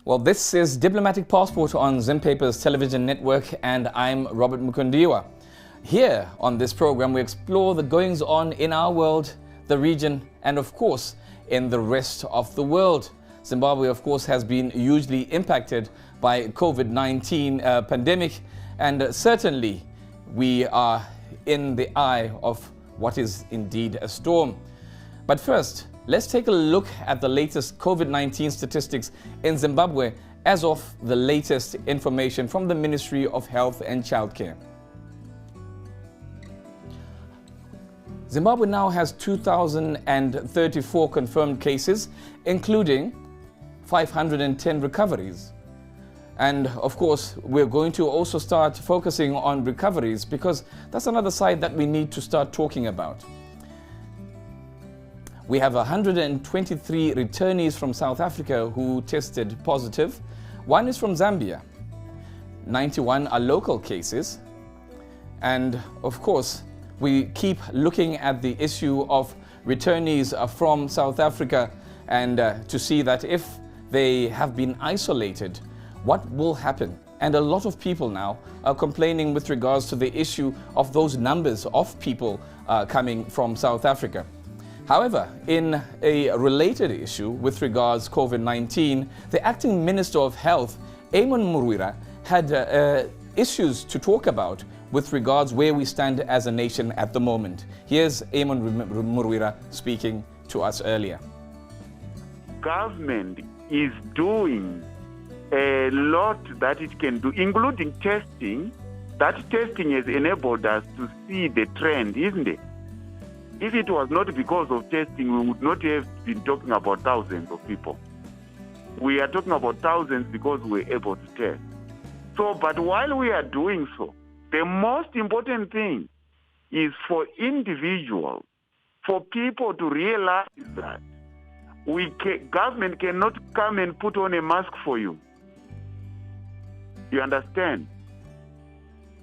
Well, this is Diplomatic Passport on Zimpaper's television network, and I'm Robert Mukundiwa. Here on this program, we explore the goings-on in our world, the region, and of course, in the rest of the world. Zimbabwe, of course, has been hugely impacted by COVID-19 pandemic, and certainly we are in the eye of what is indeed a storm. But first, let's take a look at the latest COVID-19 statistics in Zimbabwe as of the latest information from the Ministry of Health and Childcare. Zimbabwe now has 2,034 confirmed cases, including 510 recoveries. And of course, we're going to also start focusing on recoveries because that's another side that we need to start talking about. We have 123 returnees from South Africa who tested positive. One is from Zambia. 91 are local cases. And of course, we keep looking at the issue of returnees from South Africa and to see that if they have been isolated, what will happen? And a lot of people now are complaining with regards to the issue of those numbers of people coming from South Africa. However, in a related issue with regards COVID-19, the acting Minister of Health, Eamon Murwira, had issues to talk about with regards where we stand as a nation at the moment. Here's Eamon Murwira speaking to us earlier. Government is doing a lot that it can do, including testing. That testing has enabled us to see the trend, isn't it? If it was not because of testing, we would not have been talking about thousands of people. We are talking about thousands because we're able to test. So, but while we are doing so, the most important thing is for individuals, for people to realize that government cannot come and put on a mask for you. You understand?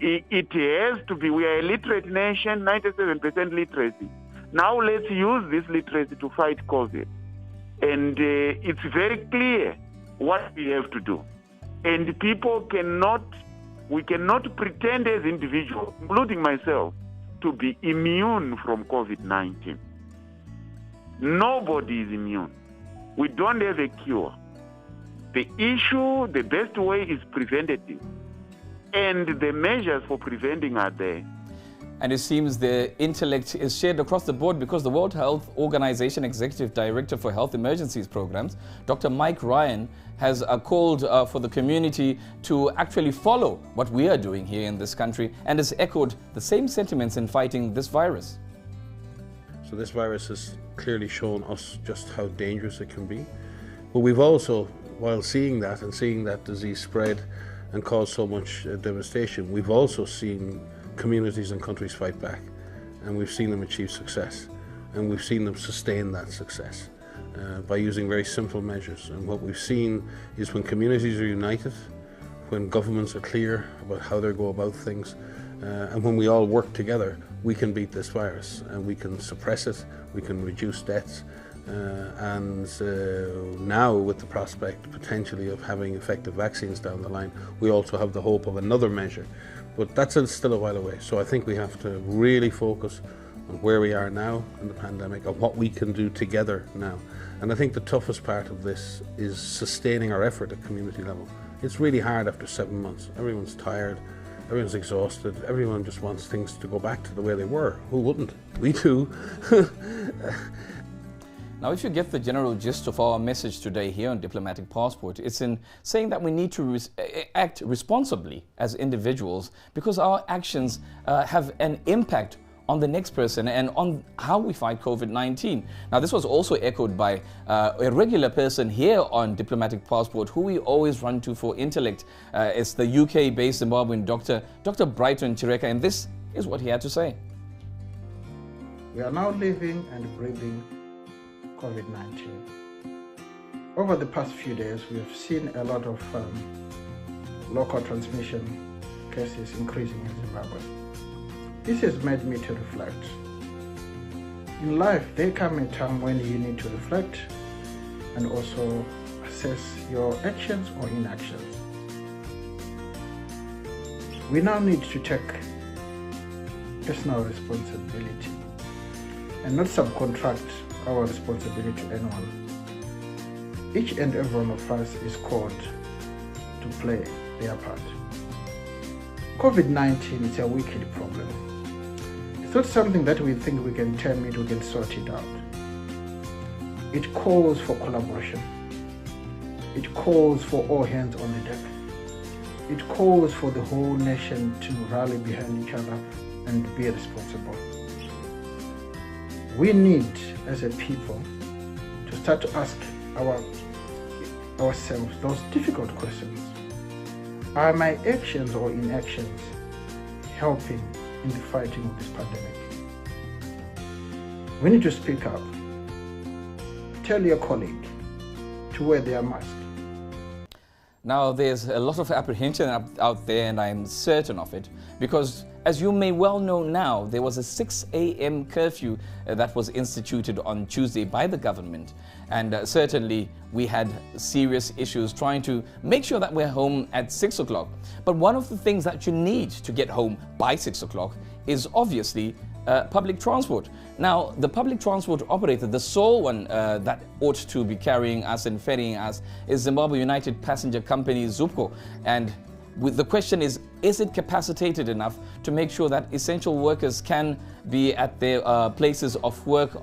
It has to be, we are a literate nation, 97% literacy. Now let's use this literacy to fight COVID. And it's very clear what we have to do. And we cannot pretend as individuals, including myself, to be immune from COVID-19. Nobody is immune. We don't have a cure. The issue, the best way is preventative. And the measures for preventing are there. And it seems the intellect is shared across the board because the World Health Organization Executive Director for Health Emergencies Programs, Dr. Mike Ryan, has called for the community to actually follow what we are doing here in this country and has echoed the same sentiments in fighting this virus. So this virus has clearly shown us just how dangerous it can be. But we've also, while seeing that and seeing that disease spread and cause so much devastation, we've also seen communities and countries fight back, and we've seen them achieve success, and we've seen them sustain that success by using very simple measures. And what we've seen is when communities are united, when governments are clear about how they go about things, and when we all work together, we can beat this virus and we can suppress it, we can reduce deaths, and now with the prospect potentially of having effective vaccines down the line, we also have the hope of another measure. But that's still a while away. So I think we have to really focus on where we are now in the pandemic and what we can do together now. And I think the toughest part of this is sustaining our effort at community level. It's really hard after 7 months. Everyone's tired, everyone's exhausted, everyone just wants things to go back to the way they were. Who wouldn't? We do. Now, if you get the general gist of our message today here on Diplomatic Passport, it's in saying that we need to act responsibly as individuals because our actions have an impact on the next person and on how we fight COVID-19. Now, this was also echoed by a regular person here on Diplomatic Passport who we always run to for intellect. It's the UK-based Zimbabwean Dr. Brighton Chireka, and this is what he had to say. We are now living and breathing COVID-19. Over the past few days, we have seen a lot of local transmission cases increasing in Zimbabwe. This has made me to reflect. In life, there comes a time when you need to reflect and also assess your actions or inactions. We now need to take personal responsibility and not subcontract our responsibility to anyone. Each and every one of us is called to play their part. COVID-19 is a wicked problem. It's not something that we think we can term it, we can sort it out. It calls for collaboration. It calls for all hands on the deck. It calls for the whole nation to rally behind each other and be responsible. We need, as a people, to start to ask ourselves those difficult questions. Are my actions or inactions helping in the fighting of this pandemic? We need to speak up. Tell your colleague to wear their mask. Now, there's a lot of apprehension out there, and I'm certain of it, because as you may well know now, there was a 6 a.m. curfew that was instituted on Tuesday by the government. And certainly we had serious issues trying to make sure that we're home at 6 o'clock. But one of the things that you need to get home by 6 o'clock is obviously public transport. Now, the public transport operator, the sole one that ought to be carrying us and ferrying us, is Zimbabwe United Passenger Company, ZUPCO. And the question is it capacitated enough to make sure that essential workers can be at their places of work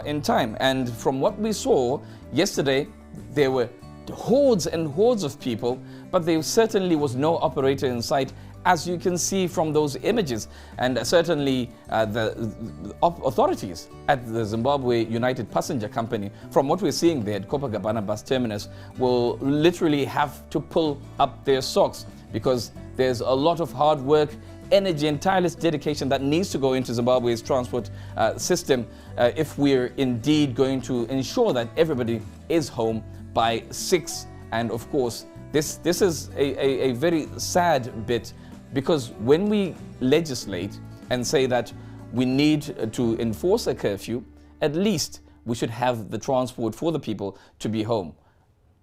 in time? And from what we saw yesterday, there were hordes and hordes of people, but there certainly was no operator in sight, as you can see from those images. And certainly the authorities at the Zimbabwe United Passenger Company, from what we're seeing there at Copacabana bus terminus, will literally have to pull up their socks, because there's a lot of hard work, energy and tireless dedication that needs to go into Zimbabwe's transport system if we're indeed going to ensure that everybody is home by 6. And of course, this is a very sad bit, because when we legislate and say that we need to enforce a curfew, at least we should have the transport for the people to be home.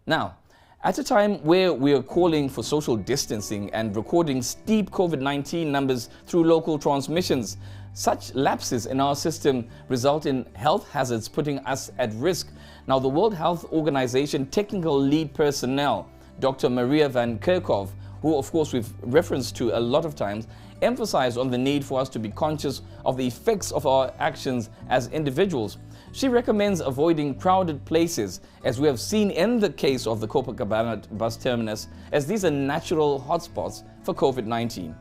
Now, at a time where we are calling for social distancing and recording steep COVID-19 numbers through local transmissions, such lapses in our system result in health hazards putting us at risk. Now, the World Health Organization technical lead personnel, Dr. Maria van Kerkhove, who of course we've referenced to a lot of times, emphasized on the need for us to be conscious of the effects of our actions as individuals. She recommends avoiding crowded places, as we have seen in the case of the Copacabana bus terminus, as these are natural hotspots for COVID-19.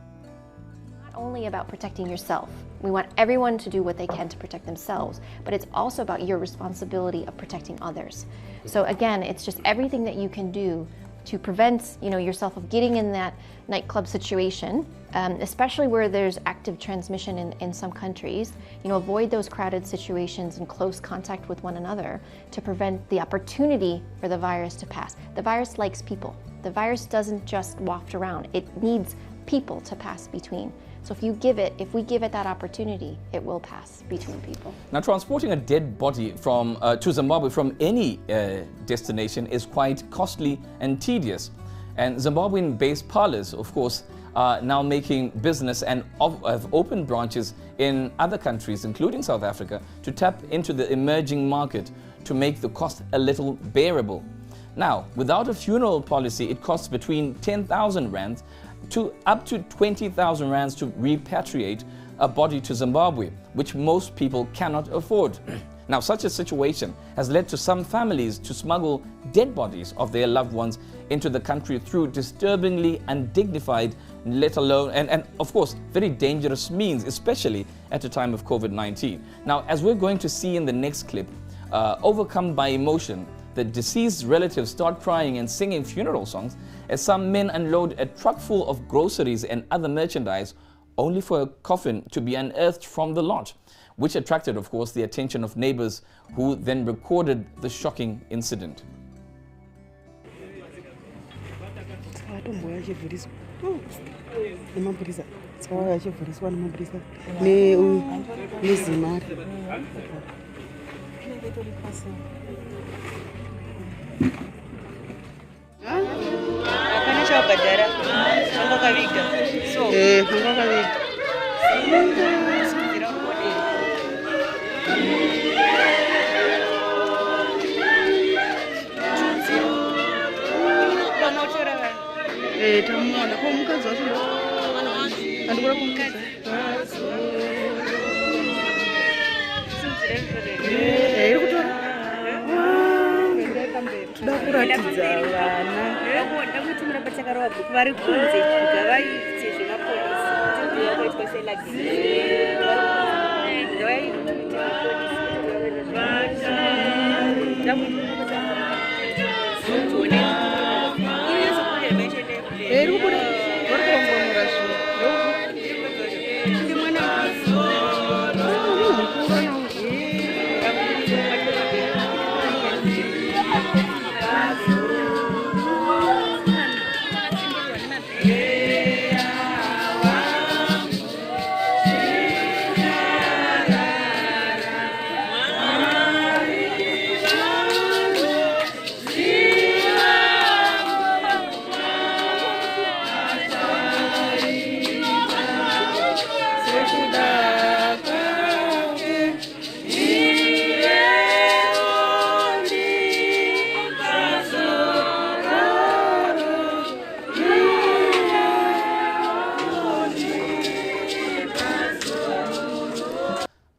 Not only about protecting yourself. We want everyone to do what they can to protect themselves, but it's also about your responsibility of protecting others. So again, it's just everything that you can do to prevent yourself of getting in that nightclub situation, especially where there's active transmission in some countries. Avoid those crowded situations and close contact with one another to prevent the opportunity for the virus to pass. The virus likes people. The virus doesn't just waft around. It needs people to pass between. So if we give it that opportunity, it will pass between people. Now, transporting a dead body to Zimbabwe from any destination is quite costly and tedious. And Zimbabwean-based parlors, of course, are now making business and have opened branches in other countries, including South Africa, to tap into the emerging market to make the cost a little bearable. Now, without a funeral policy, it costs between 10,000 rands to up to 20,000 rands to repatriate a body to Zimbabwe, which most people cannot afford. Now, such a situation has led to some families to smuggle dead bodies of their loved ones into the country through disturbingly undignified, let alone, and of course, very dangerous means, especially at a time of COVID-19. Now, as we're going to see in the next clip, overcome by emotion, the deceased relatives start crying and singing funeral songs as some men unload a truck full of groceries and other merchandise, only for a coffin to be unearthed from the lot, which attracted, of course, the attention of neighbors, who then recorded the shocking incident.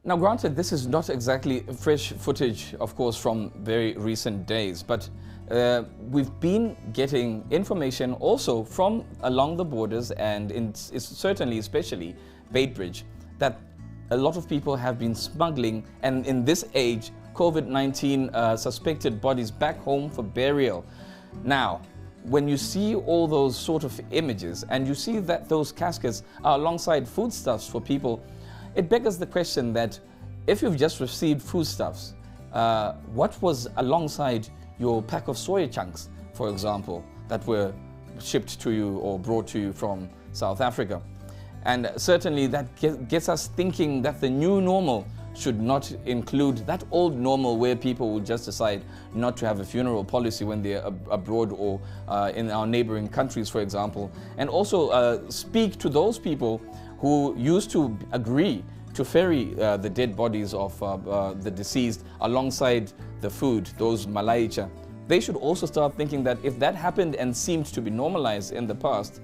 Now, granted, this is not exactly fresh footage, of course, from very recent days, but we've been getting information also from along the borders and certainly, especially Beitbridge, that a lot of people have been smuggling, and in this age, COVID-19 suspected bodies back home for burial. Now, when you see all those sort of images and you see that those caskets are alongside foodstuffs for people, it beggars the question that if you've just received foodstuffs, what was alongside your pack of soya chunks, for example, that were shipped to you or brought to you from South Africa? And certainly that gets us thinking that the new normal should not include that old normal where people will just decide not to have a funeral policy when they're abroad or in our neighboring countries, for example. And also speak to those people who used to agree to ferry the dead bodies of the deceased alongside the food, those malaicha. They should also start thinking that if that happened and seemed to be normalized in the past,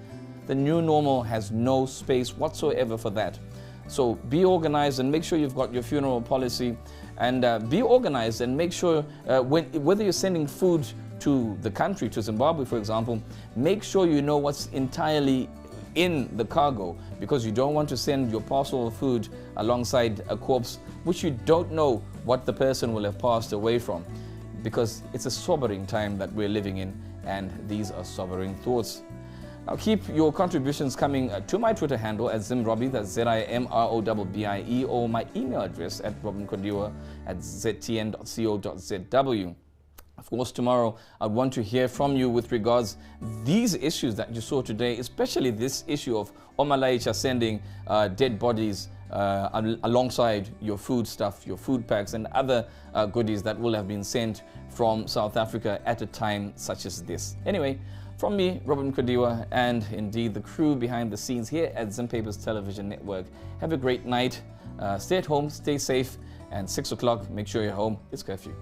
the new normal has no space whatsoever for that. So be organized and make sure you've got your funeral policy, and be organized and make sure whether you're sending food to the country, to Zimbabwe for example, make sure you know what's entirely in the cargo, because you don't want to send your parcel of food alongside a corpse which you don't know what the person will have passed away from, because it's a sobering time that we're living in, and these are sobering thoughts. Now keep your contributions coming to my Twitter handle at Zimrobbie, that's ZIMROBBIE, or my email address at robinkhondiwa@ztn.co.zw. Of course, tomorrow I want to hear from you with regards these issues that you saw today, especially this issue of Omalaicha sending dead bodies alongside your food stuff, your food packs and other goodies that will have been sent from South Africa at a time such as this. Anyway, from me, Robin Khondiwa, and indeed the crew behind the scenes here at Zim Papers Television Network, have a great night. Stay at home, stay safe, and 6 o'clock, make sure you're home. It's curfew.